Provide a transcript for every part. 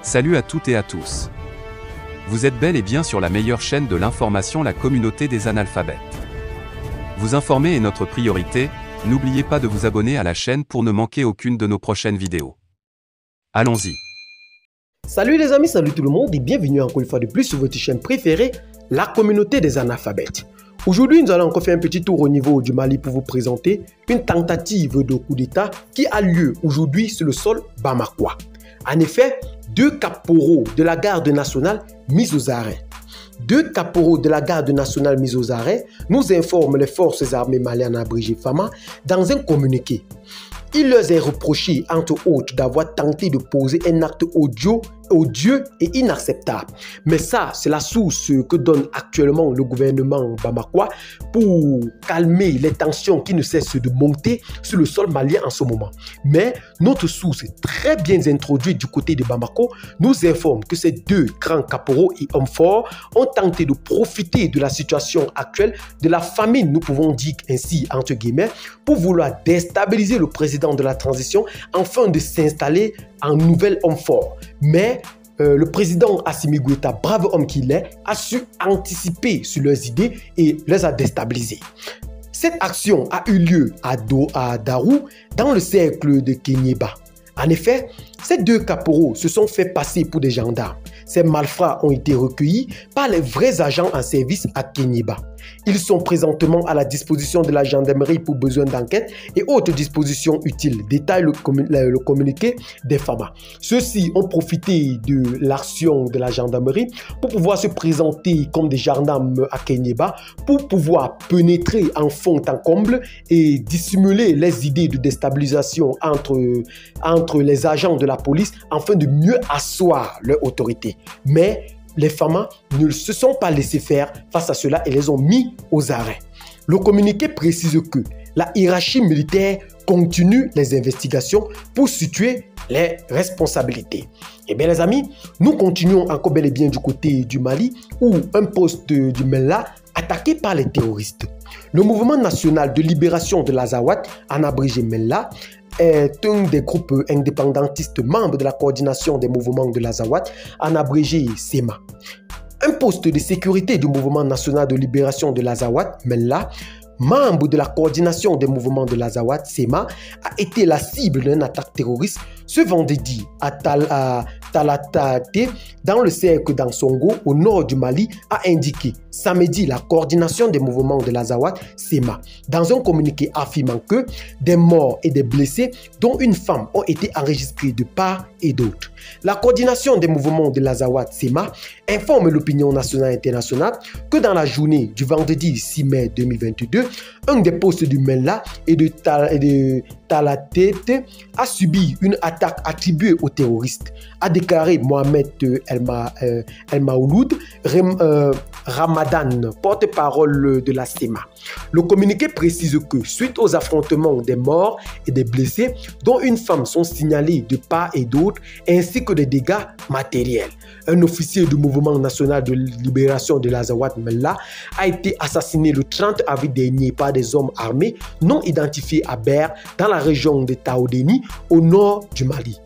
Salut à toutes et à tous. Vous êtes bel et bien sur la meilleure chaîne de l'information, la communauté des analphabètes. Vous informer est notre priorité, n'oubliez pas de vous abonner à la chaîne pour ne manquer aucune de nos prochaines vidéos. Allons-y. Salut les amis, salut tout le monde et bienvenue encore une fois de plus sur votre chaîne préférée, la communauté des analphabètes. Aujourd'hui, nous allons encore faire un petit tour au niveau du Mali pour vous présenter une tentative de coup d'État qui a lieu aujourd'hui sur le sol bamakois. En effet, deux caporaux de la garde nationale mis aux arrêts. Deux caporaux de la garde nationale mis aux arrêts nous informent les forces armées maliennes abrégées FAMA dans un communiqué. Il leur est reproché, entre autres, d'avoir tenté de poser un acte odieux et inacceptable. Mais ça, c'est la source que donne actuellement le gouvernement bamakois pour calmer les tensions qui ne cessent de monter sur le sol malien en ce moment. Mais notre source, très bien introduite du côté de Bamako, nous informe que ces deux grands caporaux et hommes forts ont tenté de profiter de la situation actuelle, de la famine, nous pouvons dire ainsi, entre guillemets, pour vouloir déstabiliser le président de la transition afin de s'installer en nouvel homme fort. Mais le président Assimi Goïta, brave homme qu'il est, a su anticiper sur leurs idées et les a déstabilisés. Cette action a eu lieu à Darou, dans le cercle de Kéniéba. En effet, ces deux caporaux se sont fait passer pour des gendarmes. Ces malfrats ont été recueillis par les vrais agents en service à Kéniéba. Ils sont présentement à la disposition de la gendarmerie pour besoin d'enquête et autres dispositions utiles, détaille le communiqué des FAMA. Ceux-ci ont profité de l'action de la gendarmerie pour pouvoir se présenter comme des gendarmes à Kéniéba, pour pouvoir pénétrer en fond en comble et dissimuler les idées de déstabilisation entre les agents de la police afin de mieux asseoir leur autorité. Mais les FAMA ne se sont pas laissés faire face à cela et les ont mis aux arrêts. Le communiqué précise que la hiérarchie militaire continue les investigations pour situer les responsabilités. Eh bien les amis, nous continuons encore bel et bien du côté du Mali où un poste du Mella attaqué par les terroristes. Le mouvement national de libération de l'Azawad, en abrégé Mella, est un des groupes indépendantistes membres de la coordination des mouvements de l'Azawad, en abrégé SEMA. Un poste de sécurité du mouvement national de libération de l'Azawad, Mella, membre de la coordination des mouvements de l'Azawad, SEMA, a été la cible d'une attaque terroriste ce vendredi à Talatate, dans le cercle d'Ansongo, au nord du Mali, a indiqué samedi la coordination des mouvements de l'Azawad, SEMA, dans un communiqué affirmant que des morts et des blessés, dont une femme, ont été enregistrés de part et d'autre. La coordination des mouvements de l'Azawad, SEMA, informe l'opinion nationale et internationale que dans la journée du vendredi 6 mai 2022, un des postes du Mella et de Talatete a subi une attaque attribuée aux terroristes, a déclaré Mohamed El Maouloud Ramadan, porte-parole de la SEMA. Le communiqué précise que suite aux affrontements, des morts et des blessés, dont une femme, sont signalés de part et d'autre, ainsi que des dégâts matériels. Un officier du mouvement national de libération de l'Azawad Mella a été assassiné le 30 avril dernier par des hommes armés non identifiés à Ber, dans la région de Taodéni, au nord du Mali.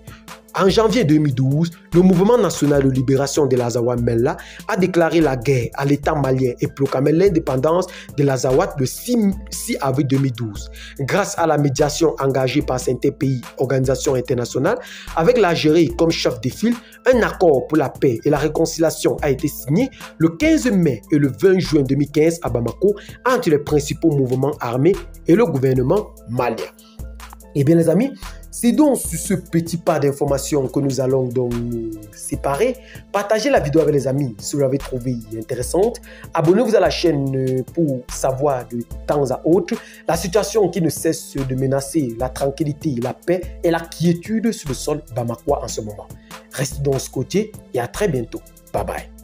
En janvier 2012, le mouvement national de libération de l'Azawad Mella a déclaré la guerre à l'État malien et proclamé l'indépendance de l'Azawad le 6 avril 2012. Grâce à la médiation engagée par certains pays, organisations internationales, avec l'Algérie comme chef de file, un accord pour la paix et la réconciliation a été signé le 15 mai et le 20 juin 2015 à Bamako entre les principaux mouvements armés et le gouvernement malien. Eh bien les amis, c'est donc sur ce petit pas d'informations que nous allons donc nous séparer. Partagez la vidéo avec les amis si vous l'avez trouvée intéressante. Abonnez-vous à la chaîne pour savoir de temps à autre la situation qui ne cesse de menacer la tranquillité, la paix et la quiétude sur le sol bamakois en ce moment. Restez donc scotchés et à très bientôt. Bye bye.